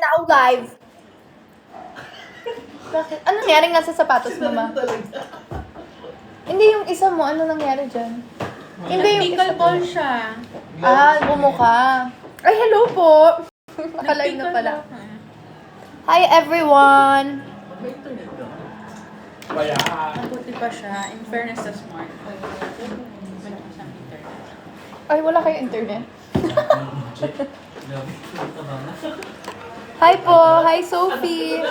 now live. Bakit? Ano nangyari nga sa sapatos mo, ma? Hindi yung isa mo. Ano nangyari dyan? Hindi yung isa mo. Pickleball siya. Bumuka. Ay, hello po. Nakalive na pala. Hi, everyone. Kaya, Mabuti pa siya. In fairness sa smart. Wala pa siyang internet. Ay, wala kayo internet. Hi po. Hi, Sophie.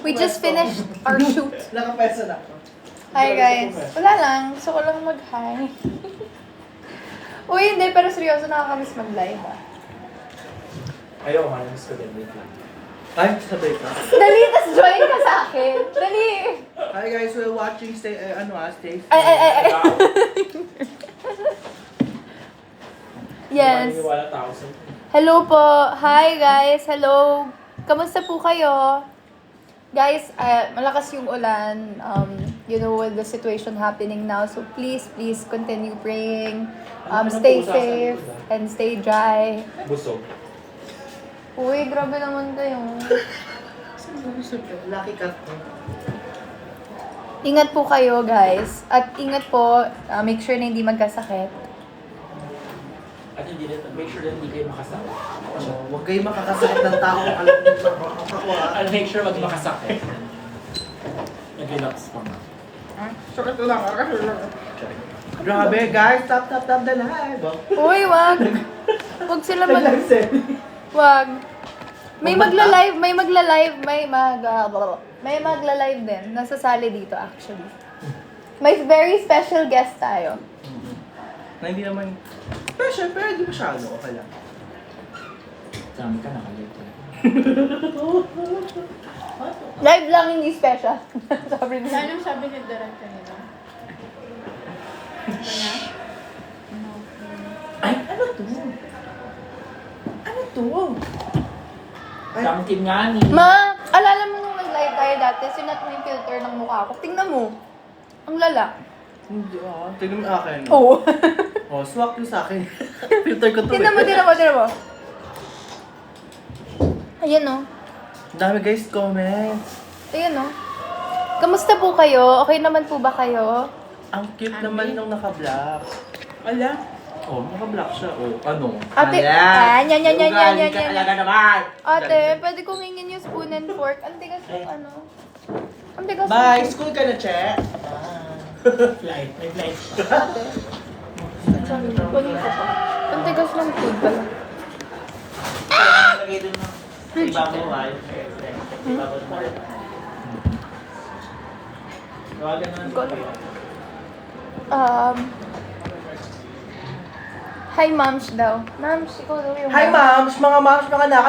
We just finished our shoot. Nakapesa na ako. Hi guys. Wala lang. Gusto ko lang mag-hi. Uy, hindi. Pero seryoso, nakakamiss mag-live ah. ayaw, miss ko din. Wait lang. Ay, sabay ka. Dali, tas join ka sa akin. Dali. Hi guys, we're watching stay. Ay. Yes. Maniwala tao sa... Hello po. Hi guys. Hello. Kamusta po kayo? Guys, malakas yung ulan. You know, with the situation happening now. So please continue praying. Stay safe and stay dry. Busog. Uy, grabe naman kayo. Lucky cut ko. Ingat po kayo, guys. At ingat po, make sure na hindi magkasakit. At hindi rin, make sure na hindi kayo makasakit. Huwag kayo makakasakit ng tao kung alam niyo makakakuha. I'll make sure wag makasakit. Nag-relax pa nga. Sakit lang. Grabe guys, tap the live. Uy, wag. Wag sila Nag-live set. Wag. May magla-live din. Nasasali dito actually. May very special guest tayo. Na hindi naman special, pero hindi masyado. Okay lang. Dami ka nakalito. Live lang, hindi special. Sabi niya. Anong sabi ni Direk kanina? Ay, ano to? Ano to? Dami team nga ni. Ma, alala mo nung nag-live tayo dati, sinat mo yung filter ng mukha ko. Tingnan mo. Ang lala. Hindi tignan mo akin. Oo. Oh, swak yung sa akin. Filter ko to. Tingnan mo. Ayan o. Ang dami guys, comments. Ayan o. Kamusta po kayo? Okay naman po ba kayo? Ang cute naman nung naka-black. Wala. Oh, naka-black siya. Oh, ano? Ate, Ayan. yan. Talaga naman. Ate, pwede kong hingin yung spoon and fork. Ang tigas yung ano. Ang tigas Bye! yung- School ka na, Che? Flight. May flight. Ate. Sorry, kunin ko pa. Ang tigas ng food pala. Lagay dun na. Ibabaw, ay. Ibabaw mo. Tawagan na lang. Hi, moms daw. Moms, ikaw daw yung Hi, moms! Mga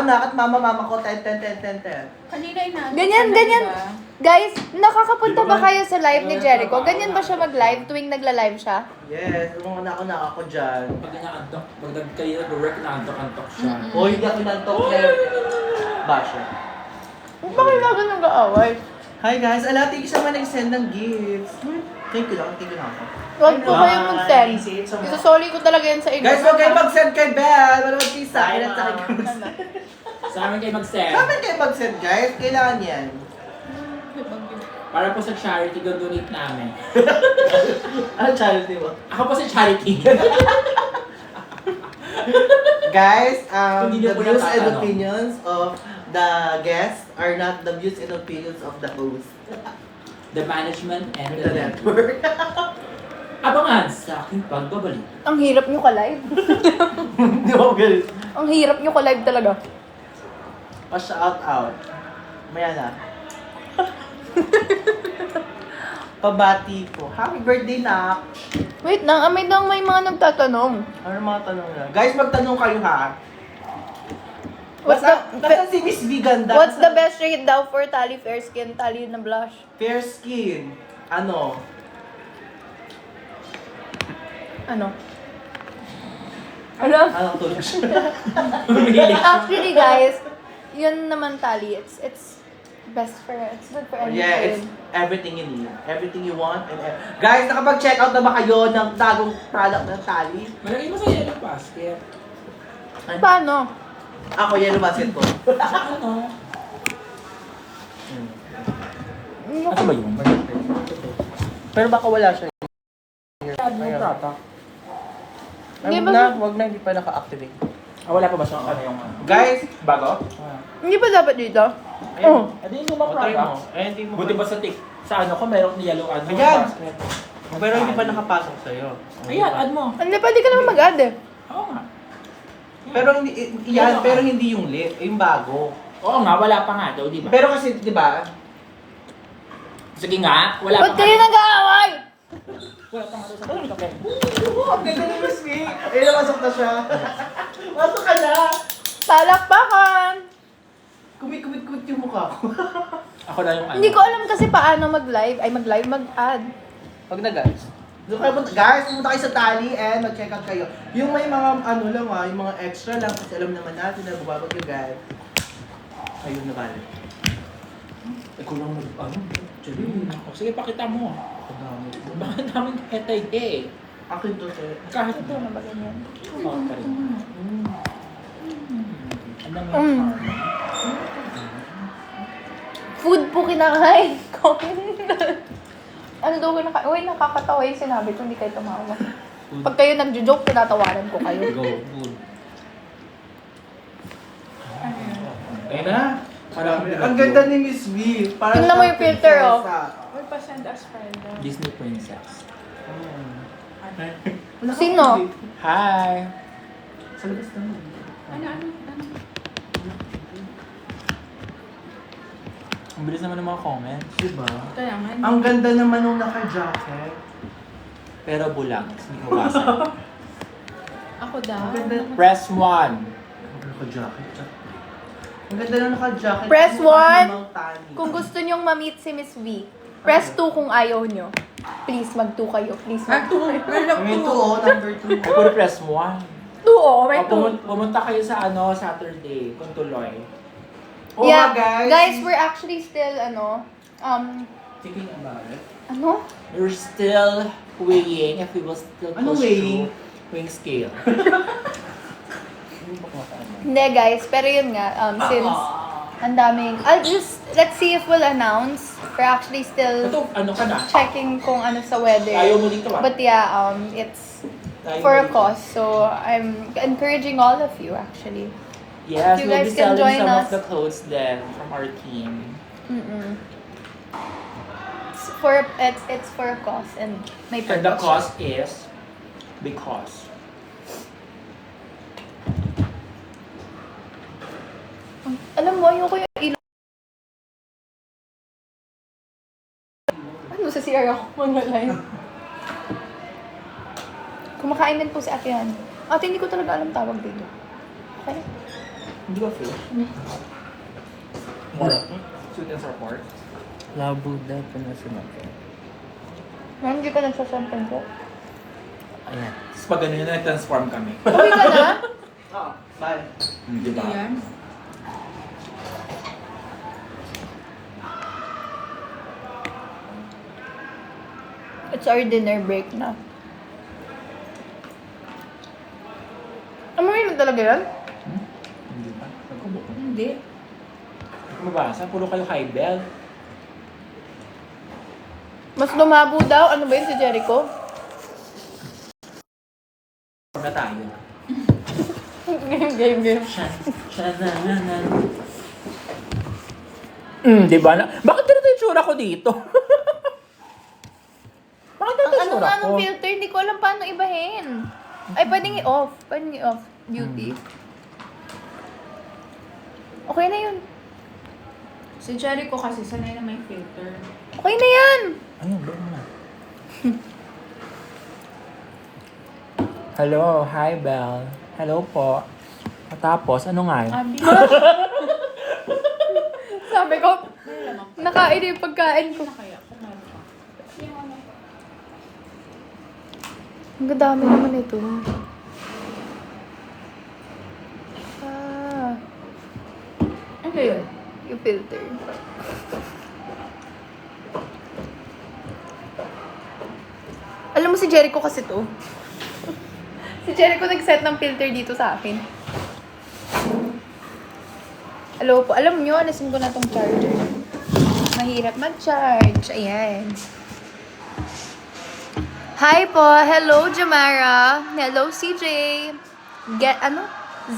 anak at mama ko. 10. Kanina inaantay Ganyan. diba? Guys, nakakapunta ba kayo sa live ni Jericho? Ganyan ba siya mag-live tuwing nagla-live siya? Yes, mga anak ko dyan. Pag nag-antok, pag kayo nag-work, na-antok siya. O, hindi ako nantok na basha. Bakit na ganun nag-aaway? Hi guys, thank you sa mga nag-send ng gifts. Thank you lang ako. Huwag po kayo mag-send. Bye. Isasorry ko talaga yan sa inyo. Guys, huwag kayo mag-send kay Belle. Wala mag sa akin at sa akin kayo mag-send. Sa amin kayo mag-send. Sa amin kayo mag-send guys, kailangan yan. Para po sa charity, donate namin. Ano charity mo? Ako po sa charity. Guys, Hindi niyo the po views and natatanong. opinions of the guests are not the views and opinions of the host. The management and The network. Abangan sa aking pagbabalik. Ang hirap nyo ka-live. Hindi mo galit. Ang hirap nyo ka-live talaga. Pa-shout out. Maya na. Pabati ko. Happy birthday, Nak! Wait lang, may mga nagtatanong. Ano mga tanong na? Guys, magtanong kayo ha. What's Nasaan si Miss V Ganda? What's the best shade daw for tally fair skin, tally na blush? Fair skin. Ano? Ano? Ano tulog siya? Actually guys, yun naman tally. It's Best for it's good for anything. Yeah, it's everything you need. Everything you want. Guys, nakapag-check out na ba kayo ng bagong product ng Tally? Malagay mo sa yellow basket. Paano? Ako, yellow basket ko. Ano? Ano ba yun? Pero baka wala siya. Add mo product. Hindi Wag ba- na, wag na, hindi pa naka-activate. Ah, wala pa ba siyang ano yung... Guys, Bago? Hindi pa dapat dito? ayun. Oh. Adi yung mga Try mo. product. Hindi mo. Buti ba sa sa ano ko, meron yellow ano Ayan. basket. Pero hindi pa nakapasok sa'yo. Ayan, add mo. Hindi, pwede ka naman mag-add eh. Oo nga. Pero hindi, yan, pero hindi yung lit, yung bago. Oo nga, wala pa nga daw, di ba? Pero kasi, di ba? Sige nga, wala Ba't pa kayo nga. nag-aaway? Wala pa nga daw sa okay. Ang ganda ni Miss V. Ayun, napasok na siya. Pasok ka na. Palakpakan! Kumikubit-kubit yung mukha ko. Ako na yung ano. Hindi ko alam kasi paano mag-live. Ay, mag-add. Wag na guys. So, guys, pumunta kayo sa Tally and mag-check out kayo. Yung may mga ano lang yung mga extra lang kasi alam naman natin na bumabag yung guys. Ayun na bali. Ikaw lang ano? Sige, pakita mo. Ang dami. Bakit namin hetay eh? Akin to, sir. Kahit Ito na ba ganyan? Bakit pa rin? Ano nga? Mm. Food po kinakain ko. Ano daw kinakain? Uy, nakakatawa yung sinabi ko, hindi kayo tumawa. Pag kayo nagjo-joke, tinatawanan ko kayo. Go, good. Ayun na. Parang Ang ganda ni Miss V. Parang Tingnan mo siyang yung filter, oh. prinsesa. Uy, pa-send us friend. Disney princess. Wala ka Sino? pa, babe. Hi! Sa labas naman. Ano? Ang bilis naman ng mga comments. Diba? Kaya nga. Ang ganda naman nung naka-jacket. Pero bulang. Hindi ko basa. Ako daw. Ang ganda. Press 1. Naka-jacket. Ang ganda na naka-jacket. Press Ang mukha one. namang tani. Kung gusto nyong ma-meet si Miss V, press 2 kung ayaw nyo. Please, mag-2 kayo. Please, mag-2 kayo. May 2 number 2. Ay, puro press 1. 2 oh, may 2. Pumunta kayo sa ano, Saturday, kung tuloy. Oh, Yeah, guys. guys, we're actually still, Thinking about it. ano? We're still weighing if we will still Ano push weighing? through weighing scale. Hindi ba kumakaano? Hindi guys, pero yun nga, since ang daming, let's see if we'll announce. We're actually still Ito, ano ka na? checking kung ano sa weather. Ayaw mo dito ah. But yeah, it's Ayaw for mo a dito. cause. So I'm encouraging all of you actually. Yes, You we'll guys be can selling join some us. of the clothes then from our team. Mm-mm. It's for a cause and may purpose. And the cost is because. Alam mo, yung ko yung ilo. Ano sa CR ako mag-live? Kumakain din po si Ate Yan. Ate, hindi ko talaga alam tawag dito. Okay? Hindi ba fish? More sweet and sour pork. Labo daw pa na sinabi. Hindi ka nagsasampan ko. Ayan. Tapos pag ganun yun, nag-transform kami. Uwi ka na? Ah, bye. Di ba? Ayan. It's our dinner break na. Amoy mo talaga yan? Hindi ba? Nagkubo ko. Hindi. Hindi ko mabasa. Puro kayo high bell. Mas lumabo daw. Ano ba yun si Jericho? Huwag na tayo. game. Di ba? Bakit ganito yung tsura ko dito? Bakit ganito yung Ano tsura nga ko? nung filter? Hindi ko alam paano ibahin. Ay, pwedeng i-off. Pwedeng i-off. Beauty. Okay na yun. Si Jericho kasi sanay na may filter. Okay na yan. Ayun, doon na. Hello, hi Belle. Hello po. Tapos, ano nga yun? Abi. Sabi ko, nakain yung pagkain ko. Na kaya kung meron pa. Yung ano. Ang dami naman ito. Ah, Ano yun? yung filter. mo si Jericho kasi to. Si Jericho nag-set ng filter dito sa akin. Hello po. Alam nyo, alasin ko na tong charger. Mahirap mag-charge. Ayan. Hi po. Hello, Jamara. Hello, CJ.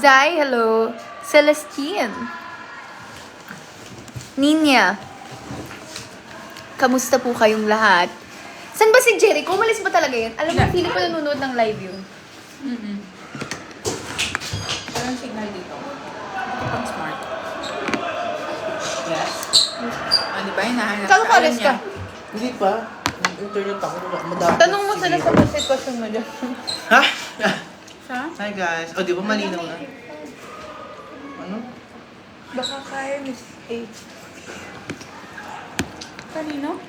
Zai, hello. Celestine. Ninya. Kamusta po kayong lahat? San ba si Jericho? Umalis ba talaga yun? Alam mo, feeling ko nanonood ng live yun. Parang signal dito. Ito pang smart. Yes. Ah, di ba? Hinahanap Saan ka alam alis ka? niya. Hindi pa. Internet ako. Madami. Tanong mo sila sa sitwasyon mo dyan. Ha? Siya? Hi guys. O, di ba malinaw na? Ano? Baka kaya Miss A. Kanino?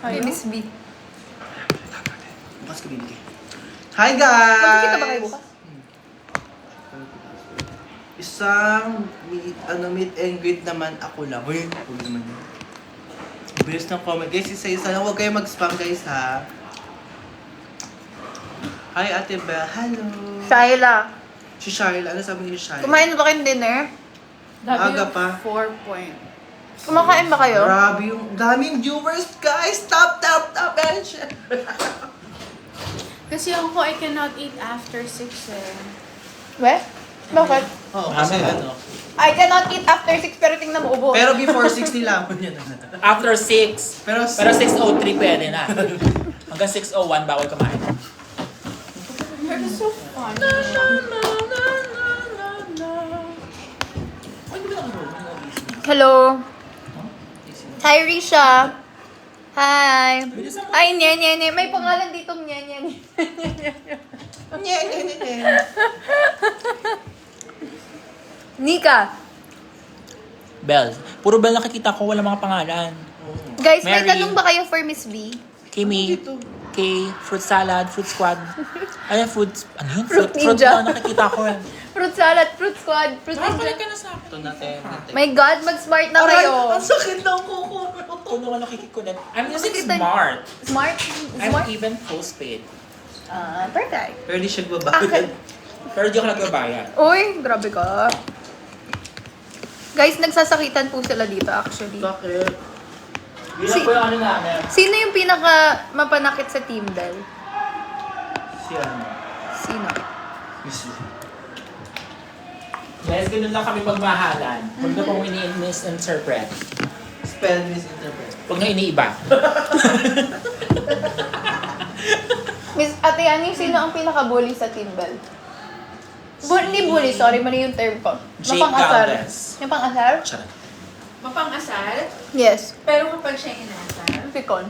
Kay Miss B. Bukas ka bibigay. Hi guys! Magkikita ba kayo bukas? Isang meet and greet naman ako lang. Uy, huwag naman yun. Bilis ng comment. Guys, isa-isa lang. Huwag kayo mag-spam guys ha. Hi Ate Belle. Hello. Shaila. Si Shyla. Ano sabi ni Shyla? Kumain na ba kayong dinner? Aga pa. 4 point. Kumakain ba kayo? Grabe yung daming viewers guys. Top. And Kasi ako, I cannot eat after 6 eh. We? Bakit? Oo, kasi ano. I cannot eat after 6 pero tingnan mo ubo. Pero before 6 nila ako yan. After 6. Pero Pero 6:03 pwede na. Hanggang 6:01 bawal kumain. You're so fun. Hello. Hi, Risha. Hi. Ay, nye. May pangalan dito, nye. Nye. Nika. Bell. Puro Bell nakikita ko, wala mga pangalan. Guys, may Mary. tanong ba kayo for Miss B? Kimi, K, fruit salad, fruit squad. Ay, ano yun? Fruit Fruit ninja. na nakikita ko yan. Fruit salad, fruit squad, fruit ninja. ka na sa akin. Ito natin. My God, mag-smart na kayo. Ang sakit ng kuko. Kung naman nakikikunan. I'm using Nakikita- smart. Smart? I'm Smart? even postpaid. Perfect. Pero di siya Akin. babayad. Pero di ako nagbabayad. Uy, grabe ka. Guys, nagsasakitan po sila dito actually. Bakit? Bilang po yung ano namin. Sino yung pinaka mapanakit sa Team Bell? Si ano? Sino? Miss Lee. Guys, ganun lang kami magmahalan. Huwag na pong ini-misinterpret. Spell misinterpret. Huwag na iniiba. Miss Ate Yani, sino ang pinaka-bully sa Team Bell? Hindi bully, sorry, mali yung term ko. Jake Mapang-asar. Galvez. Yung pang-asar? Charot. Mapang-asal, Yes. pero kapag siya inasal, Pikon.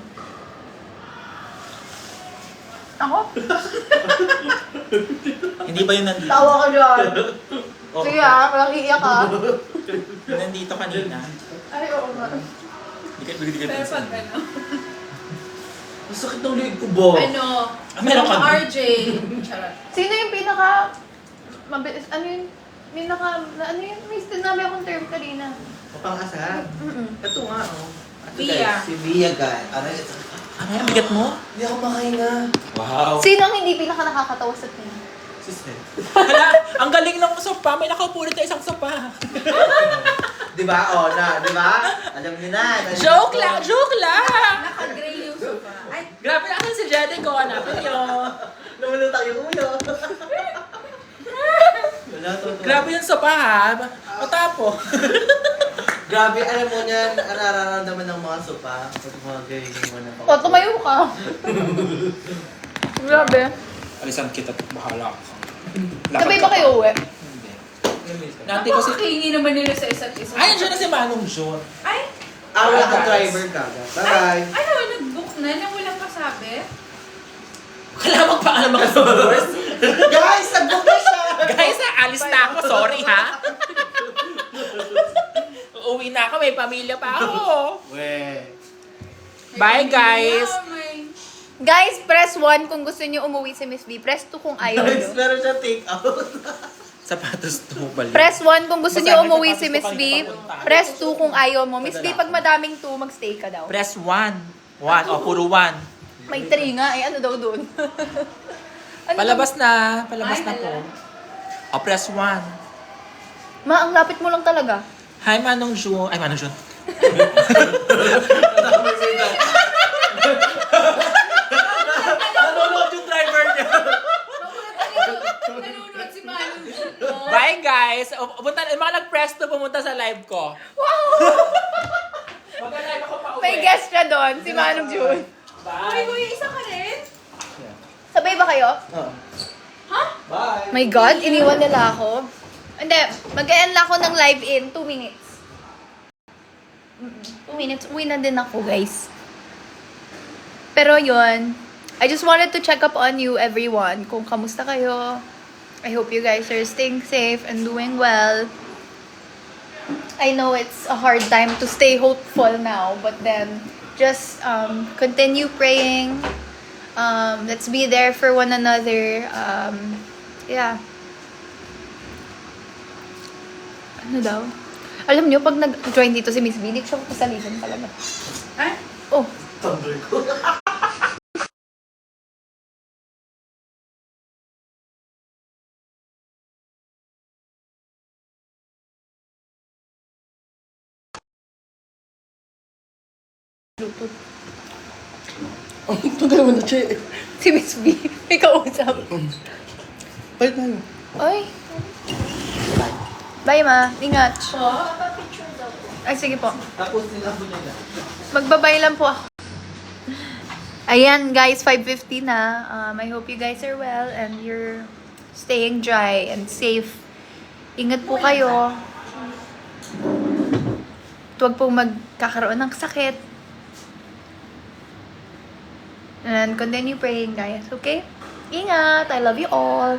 Ako? Hindi ba yun nandito? Tawa ka dyan. Sige walang iiyak ka. Yun nandito kanina. Ay, oo nga. Hindi ka pero pag ano, Ang sakit ng leg ko, Bo. ano, meron ka mga RJ, charot. Sino yung pinaka... Mabilis, ano yun? Ano yun? May sinabi akong term kanina. Mapang-asar. Ito nga, oh. Ito, Via. guys, si Via, guys. Aray, ito. Ano yung bigat mo? Hindi ako makahinga. Wow. Sino ang hindi pinaka nakakatawa sa team? Si Seth. Hala, ang galing ng sopa. May nakaupo ulit na isang sopa. Di ba? Oh, di ba? Alam niyo na. Joke lang! Joke lang! Naka-gray yung sofa. Ay, Grabe na si Jericho. Hanapin niyo. Lumulutang yung ulo. Wala to. Grabe yung sopa ha. Patapo. Grabe, alam mo niyan, ang nararamdaman ng mga sopa. Pag mga gawin mo na O, tumayo ka. Grabe. Alisan kita. Bahala ako. Sabay ba kayo uwi? Hindi. Dati ko si... Makakingi naman nila sa isa't isa. Ay, nandiyan na si Manong John. Ay, wala kang Guys. driver ka. Bye-bye. ano, nag-book na nang walang pasabi? Kailangan magpaalam mga viewers. Guys, nag-book na siya! Guys, alis na ako. Sorry ha. Uuwi na ako. May pamilya pa ako. Weh. Bye guys. Guys, press 1 kung gusto niyo umuwi si Miss B. Press 2 kung ayaw Guys, niyo. meron siya take out. Sapatos to balik. Press 1 kung gusto Basta niyo may umuwi sapatos si ko Miss B. kanina papunta. Press 2 kung ayaw mo. Miss B, pag madaming 2, magstay ka daw. Press 1. 1. O, puro 1. May 3 nga eh. Ano daw dun? Ano Palabas na. Palabas Ay, na po. hala. O, press 1. Ma, ang lapit mo lang talaga. Hi, Manong June. Ay, Manong June. Nanonood yung driver niya. Nanonood si Manu. Bye, guys. Pumunta, yung mga nag-press to pumunta sa live ko. Wow! Mag-live ako pa uwi. May guest siya doon, si Manong June. Ay, Bye. kuya, isa ka rin? Sabay ba kayo? Ha? Bye! My God, iniwan nila ako. Hindi, mag-end lang ako ng live in 2 minutes. 2 minutes, uwi na din ako, guys. Pero yun, I just wanted to check up on you, everyone. Kung kamusta kayo. I hope you guys are staying safe and doing well. I know it's a hard time to stay hopeful now, but then just continue praying. Let's be there for one another. Yeah. Ano daw? Alam niyo, pag nag-join dito si Miss B, hindi ko siya pasalihin talaga. Ay? Oh, Thunder ko. Bluetooth. Ang tagal mo na, Che. Si Miss B, may kausap. Bye tayo. Oy. Bye, ma. Ingat. Po? Ay, sige po. Tapos nila po nila. Magbabay lang po ako. Ayan, guys, 5:50 na. I hope you guys are well and you're staying dry and safe. Ingat po kayo. Huwag pong magkakaroon ng sakit. And continue praying, guys. Okay? Ingat. I love you all.